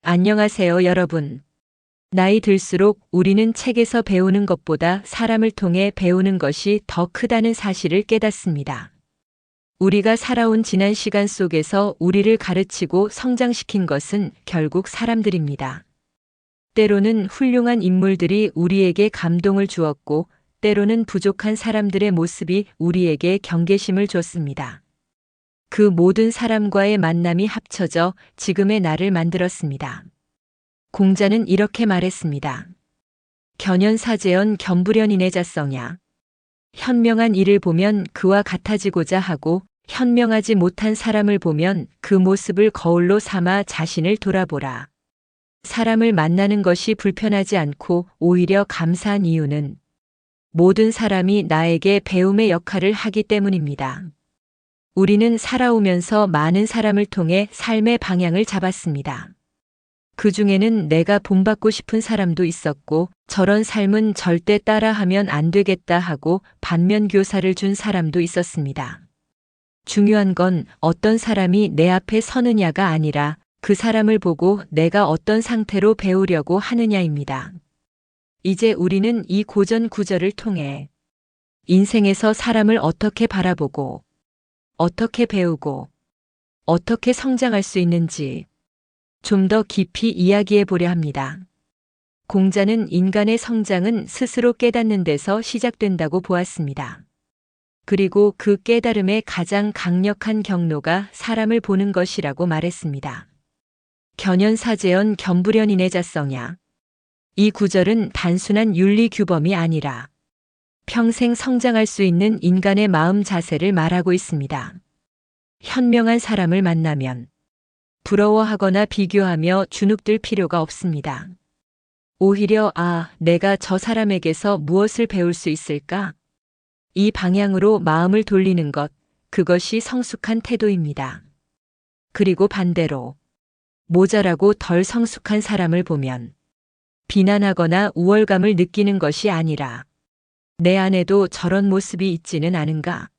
안녕하세요, 여러분. 나이 들수록 우리는 책에서 배우는 것보다 사람을 통해 배우는 것이 더 크다는 사실을 깨닫습니다. 우리가 살아온 지난 시간 속에서 우리를 가르치고 성장시킨 것은 결국 사람들입니다. 때로는 훌륭한 인물들이 우리에게 감동을 주었고, 때로는 부족한 사람들의 모습이 우리에게 경계심을 줬습니다. 그 모든 사람과의 만남이 합쳐져 지금의 나를 만들었습니다. 공자는 이렇게 말했습니다. 견연사제연 겸부련인의 자성야. 현명한 이를 보면 그와 같아지고자 하고 현명하지 못한 사람을 보면 그 모습을 거울로 삼아 자신을 돌아보라. 사람을 만나는 것이 불편하지 않고 오히려 감사한 이유는 모든 사람이 나에게 배움의 역할을 하기 때문입니다. 우리는 살아오면서 많은 사람을 통해 삶의 방향을 잡았습니다. 그 중에는 내가 본받고 싶은 사람도 있었고, 저런 삶은 절대 따라하면 안 되겠다 하고 반면 교사를 준 사람도 있었습니다. 중요한 건 어떤 사람이 내 앞에 서느냐가 아니라 그 사람을 보고 내가 어떤 상태로 배우려고 하느냐입니다. 이제 우리는 이 고전 구절을 통해 인생에서 사람을 어떻게 바라보고, 어떻게 배우고, 어떻게 성장할 수 있는지 좀 더 깊이 이야기해 보려 합니다. 공자는 인간의 성장은 스스로 깨닫는 데서 시작된다고 보았습니다. 그리고 그 깨달음의 가장 강력한 경로가 사람을 보는 것이라고 말했습니다. 견연사제연 겸부련인의 자성야. 이 구절은 단순한 윤리 규범이 아니라 평생 성장할 수 있는 인간의 마음 자세를 말하고 있습니다. 현명한 사람을 만나면 부러워하거나 비교하며 주눅들 필요가 없습니다. 오히려 내가 저 사람에게서 무엇을 배울 수 있을까? 이 방향으로 마음을 돌리는 것, 그것이 성숙한 태도입니다. 그리고 반대로 모자라고 덜 성숙한 사람을 보면 비난하거나 우월감을 느끼는 것이 아니라 내 안에도 저런 모습이 있지는 않은가?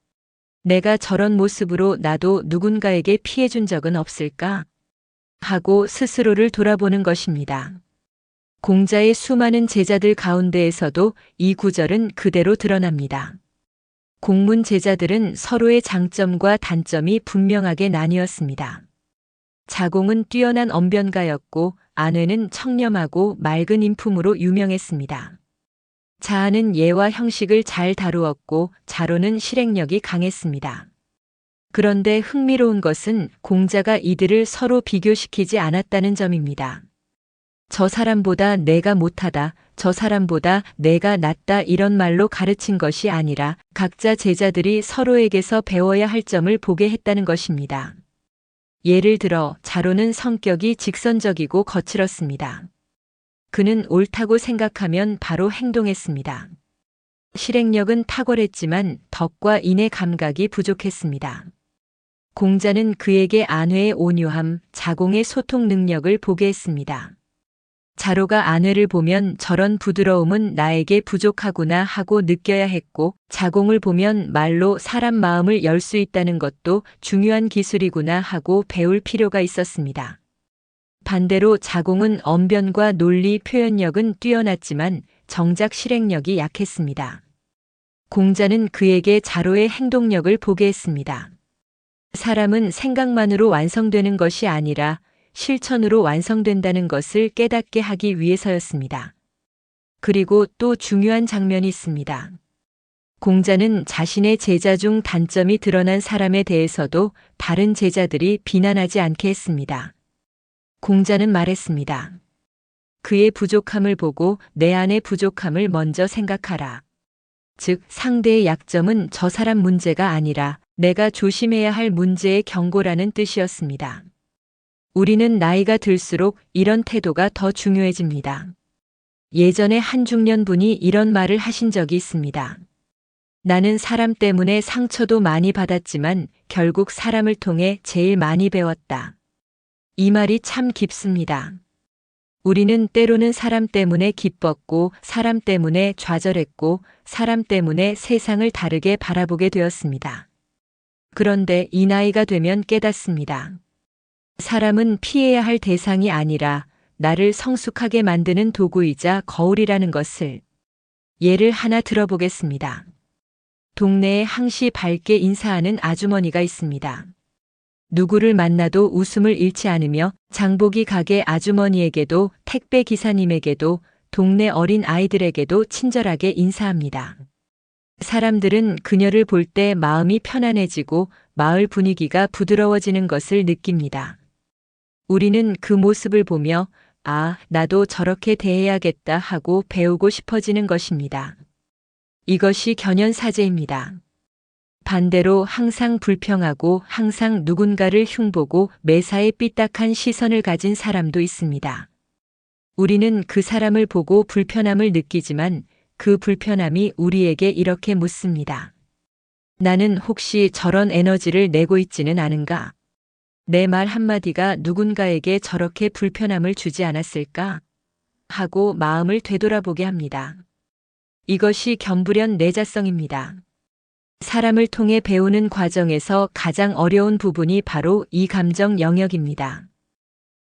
내가 저런 모습으로 나도 누군가에게 피해준 적은 없을까? 하고 스스로를 돌아보는 것입니다. 공자의 수많은 제자들 가운데에서도 이 구절은 그대로 드러납니다. 공문 제자들은 서로의 장점과 단점이 분명하게 나뉘었습니다. 자공은 뛰어난 언변가였고 안회는 청렴하고 맑은 인품으로 유명했습니다. 자아는 예와 형식을 잘 다루었고 자로는 실행력이 강했습니다. 그런데 흥미로운 것은 공자가 이들을 서로 비교시키지 않았다는 점입니다. 저 사람보다 내가 못하다, 저 사람보다 내가 낫다 이런 말로 가르친 것이 아니라 각자 제자들이 서로에게서 배워야 할 점을 보게 했다는 것입니다. 예를 들어 자로는 성격이 직선적이고 거칠었습니다. 그는 옳다고 생각하면 바로 행동했습니다. 실행력은 탁월했지만 덕과 인의 감각이 부족했습니다. 공자는 그에게 안회의 온유함, 자공의 소통 능력을 보게 했습니다. 자로가 안회를 보면 저런 부드러움은 나에게 부족하구나 하고 느껴야 했고, 자공을 보면 말로 사람 마음을 열 수 있다는 것도 중요한 기술이구나 하고 배울 필요가 있었습니다. 반대로 자공은 언변과 논리 표현력은 뛰어났지만 정작 실행력이 약했습니다. 공자는 그에게 자로의 행동력을 보게 했습니다. 사람은 생각만으로 완성되는 것이 아니라 실천으로 완성된다는 것을 깨닫게 하기 위해서였습니다. 그리고 또 중요한 장면이 있습니다. 공자는 자신의 제자 중 단점이 드러난 사람에 대해서도 다른 제자들이 비난하지 않게 했습니다. 공자는 말했습니다. 그의 부족함을 보고 내 안의 부족함을 먼저 생각하라. 즉, 상대의 약점은 저 사람 문제가 아니라 내가 조심해야 할 문제의 경고라는 뜻이었습니다. 우리는 나이가 들수록 이런 태도가 더 중요해집니다. 예전에 한 중년분이 이런 말을 하신 적이 있습니다. 나는 사람 때문에 상처도 많이 받았지만 결국 사람을 통해 제일 많이 배웠다. 이 말이 참 깊습니다. 우리는 때로는 사람 때문에 기뻤고, 사람 때문에 좌절했고, 사람 때문에 세상을 다르게 바라보게 되었습니다. 그런데 이 나이가 되면 깨닫습니다. 사람은 피해야 할 대상이 아니라 나를 성숙하게 만드는 도구이자 거울이라는 것을. 예를 하나 들어보겠습니다. 동네에 항시 밝게 인사하는 아주머니가 있습니다. 누구를 만나도 웃음을 잃지 않으며 장보기 가게 아주머니에게도 택배 기사님에게도 동네 어린 아이들에게도 친절하게 인사합니다. 사람들은 그녀를 볼 때 마음이 편안해지고 마을 분위기가 부드러워지는 것을 느낍니다. 우리는 그 모습을 보며 아, 나도 저렇게 대해야겠다 하고 배우고 싶어지는 것입니다. 이것이 견연사제입니다. 반대로 항상 불평하고 항상 누군가를 흉보고 매사에 삐딱한 시선을 가진 사람도 있습니다. 우리는 그 사람을 보고 불편함을 느끼지만 그 불편함이 우리에게 이렇게 묻습니다. 나는 혹시 저런 에너지를 내고 있지는 않은가? 내 말 한마디가 누군가에게 저렇게 불편함을 주지 않았을까? 하고 마음을 되돌아보게 합니다. 이것이 겸부련 내자성입니다. 사람을 통해 배우는 과정에서 가장 어려운 부분이 바로 이 감정 영역입니다.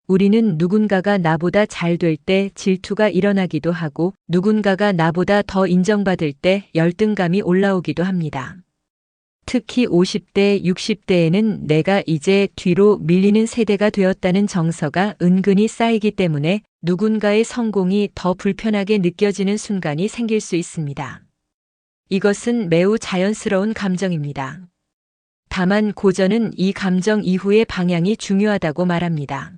우리는 누군가가 나보다 잘 될 때 질투가 일어나기도 하고 누군가가 나보다 더 인정받을 때 열등감이 올라오기도 합니다. 특히 50대, 60대에는 내가 이제 뒤로 밀리는 세대가 되었다는 정서가 은근히 쌓이기 때문에 누군가의 성공이 더 불편하게 느껴지는 순간이 생길 수 있습니다. 이것은 매우 자연스러운 감정입니다. 다만 고전은 이 감정 이후의 방향이 중요하다고 말합니다.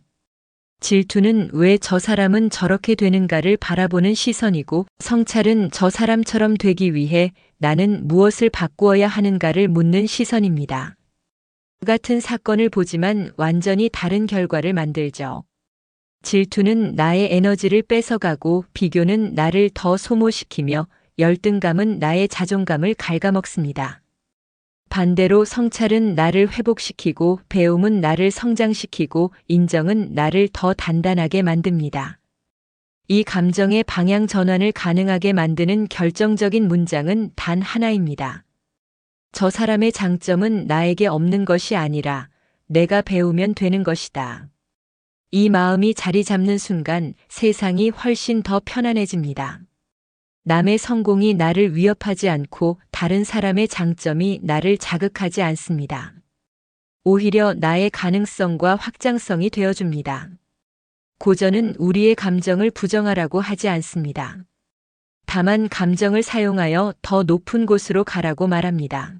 질투는 왜 저 사람은 저렇게 되는가를 바라보는 시선이고 성찰은 저 사람처럼 되기 위해 나는 무엇을 바꾸어야 하는가를 묻는 시선입니다. 같은 사건을 보지만 완전히 다른 결과를 만들죠. 질투는 나의 에너지를 뺏어가고 비교는 나를 더 소모시키며 열등감은 나의 자존감을 갉아먹습니다. 반대로 성찰은 나를 회복시키고 배움은 나를 성장시키고 인정은 나를 더 단단하게 만듭니다. 이 감정의 방향 전환을 가능하게 만드는 결정적인 문장은 단 하나입니다. 저 사람의 장점은 나에게 없는 것이 아니라 내가 배우면 되는 것이다. 이 마음이 자리 잡는 순간 세상이 훨씬 더 편안해집니다. 남의 성공이 나를 위협하지 않고 다른 사람의 장점이 나를 자극하지 않습니다. 오히려 나의 가능성과 확장성이 되어줍니다. 고전은 우리의 감정을 부정하라고 하지 않습니다. 다만 감정을 사용하여 더 높은 곳으로 가라고 말합니다.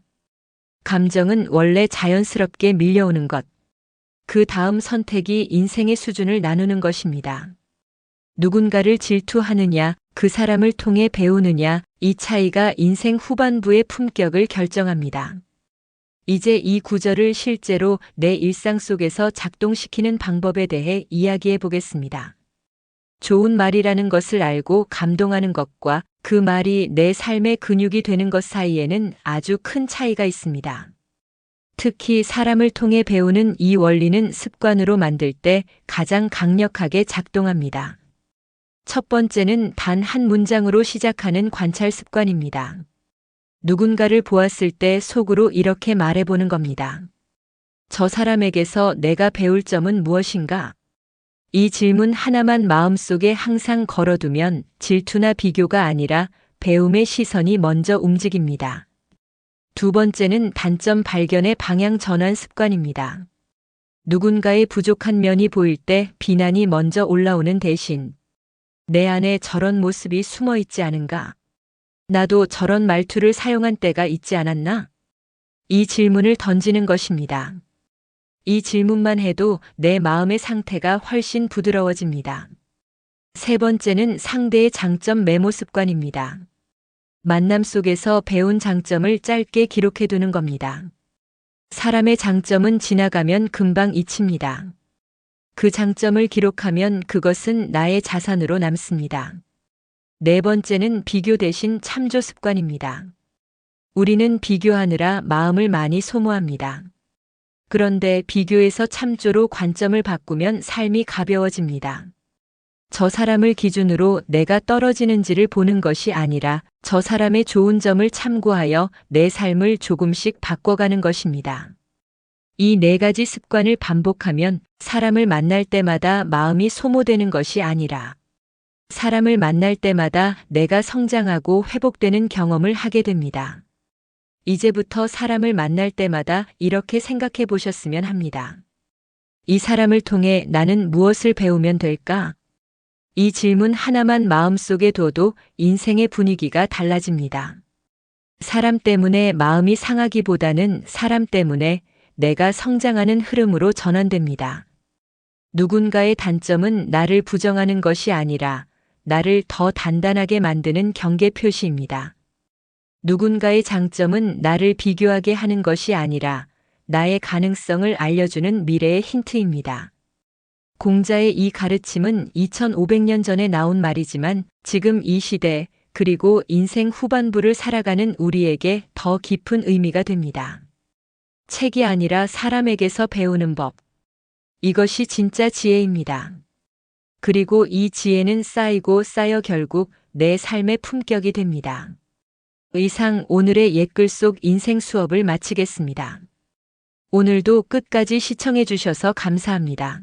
감정은 원래 자연스럽게 밀려오는 것. 그 다음 선택이 인생의 수준을 나누는 것입니다. 누군가를 질투하느냐, 그 사람을 통해 배우느냐, 이 차이가 인생 후반부의 품격을 결정합니다. 이제 이 구절을 실제로 내 일상 속에서 작동시키는 방법에 대해 이야기해 보겠습니다. 좋은 말이라는 것을 알고 감동하는 것과 그 말이 내 삶의 근육이 되는 것 사이에는 아주 큰 차이가 있습니다. 특히 사람을 통해 배우는 이 원리는 습관으로 만들 때 가장 강력하게 작동합니다. 첫 번째는 단 한 문장으로 시작하는 관찰 습관입니다. 누군가를 보았을 때 속으로 이렇게 말해보는 겁니다. 저 사람에게서 내가 배울 점은 무엇인가? 이 질문 하나만 마음속에 항상 걸어두면 질투나 비교가 아니라 배움의 시선이 먼저 움직입니다. 두 번째는 단점 발견의 방향 전환 습관입니다. 누군가의 부족한 면이 보일 때 비난이 먼저 올라오는 대신 내 안에 저런 모습이 숨어 있지 않은가? 나도 저런 말투를 사용한 때가 있지 않았나? 이 질문을 던지는 것입니다. 이 질문만 해도 내 마음의 상태가 훨씬 부드러워집니다. 세 번째는 상대의 장점 메모 습관입니다. 만남 속에서 배운 장점을 짧게 기록해 두는 겁니다. 사람의 장점은 지나가면 금방 잊힙니다. 그 장점을 기록하면 그것은 나의 자산으로 남습니다. 네 번째는 비교 대신 참조 습관입니다. 우리는 비교하느라 마음을 많이 소모합니다. 그런데 비교에서 참조로 관점을 바꾸면 삶이 가벼워집니다. 저 사람을 기준으로 내가 떨어지는지를 보는 것이 아니라 저 사람의 좋은 점을 참고하여 내 삶을 조금씩 바꿔가는 것입니다. 이 네 가지 습관을 반복하면 사람을 만날 때마다 마음이 소모되는 것이 아니라 사람을 만날 때마다 내가 성장하고 회복되는 경험을 하게 됩니다. 이제부터 사람을 만날 때마다 이렇게 생각해 보셨으면 합니다. 이 사람을 통해 나는 무엇을 배우면 될까? 이 질문 하나만 마음속에 둬도 인생의 분위기가 달라집니다. 사람 때문에 마음이 상하기보다는 사람 때문에 내가 성장하는 흐름으로 전환됩니다. 누군가의 단점은 나를 부정하는 것이 아니라 나를 더 단단하게 만드는 경계 표시입니다. 누군가의 장점은 나를 비교하게 하는 것이 아니라 나의 가능성을 알려주는 미래의 힌트입니다. 공자의 이 가르침은 2500년 전에 나온 말이지만 지금 이 시대 그리고 인생 후반부를 살아가는 우리에게 더 깊은 의미가 됩니다. 책이 아니라 사람에게서 배우는 법. 이것이 진짜 지혜입니다. 그리고 이 지혜는 쌓이고 쌓여 결국 내 삶의 품격이 됩니다. 이상 오늘의 옛글 속 인생 수업을 마치겠습니다. 오늘도 끝까지 시청해 주셔서 감사합니다.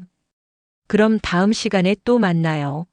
그럼 다음 시간에 또 만나요.